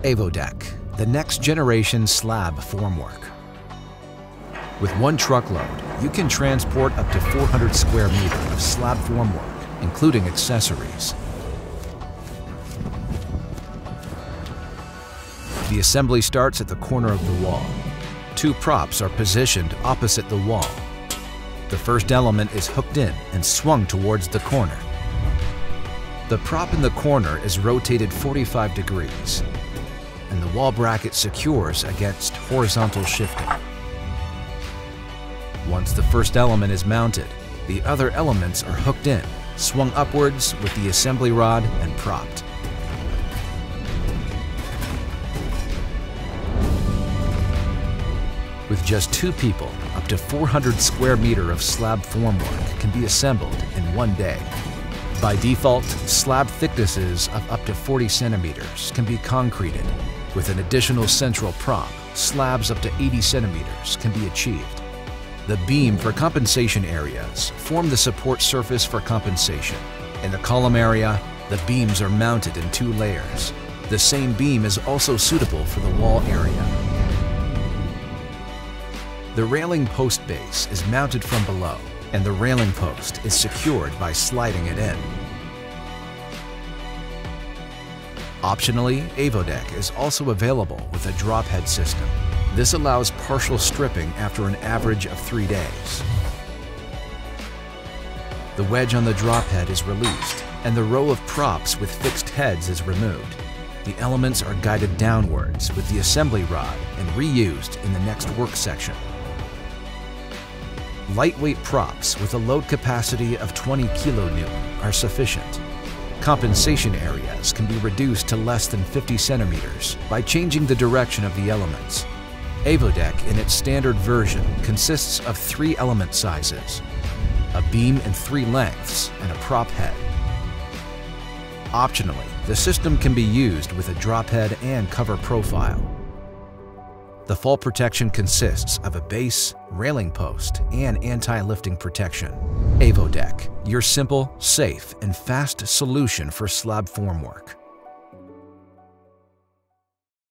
Evodeck, the next generation slab formwork. With one truckload, you can transport up to 400 square meters of slab formwork, including accessories. The assembly starts at the corner of the wall. Two props are positioned opposite the wall. The first element is hooked in and swung towards the corner. The prop in the corner is rotated 45 degrees, and the wall bracket secures against horizontal shifting. Once the first element is mounted, the other elements are hooked in, swung upwards with the assembly rod and propped. With just two people, up to 400 square meters of slab formwork can be assembled in one day. By default, slab thicknesses of up to 40 centimeters can be concreted. With an additional central prop, slabs up to 80 centimeters can be achieved. The beam for compensation areas form the support surface for compensation. In the column area, the beams are mounted in two layers. The same beam is also suitable for the wall area. The railing post base is mounted from below, and the railing post is secured by sliding it in. Optionally, Evodeck is also available with a drop head system. This allows partial stripping after an average of 3 days. The wedge on the drop head is released, and the row of props with fixed heads is removed. The elements are guided downwards with the assembly rod and reused in the next work section. Lightweight props with a load capacity of 20 kilonewton are sufficient. Compensation areas can be reduced to less than 50 centimeters by changing the direction of the elements. Evodeck in its standard version consists of 3 element sizes, a beam in 3 lengths, and a prop head. Optionally, the system can be used with a drop head and cover profile. The fall protection consists of a base, railing post, and anti-lifting protection. Evodeck, your simple, safe, and fast solution for slab formwork.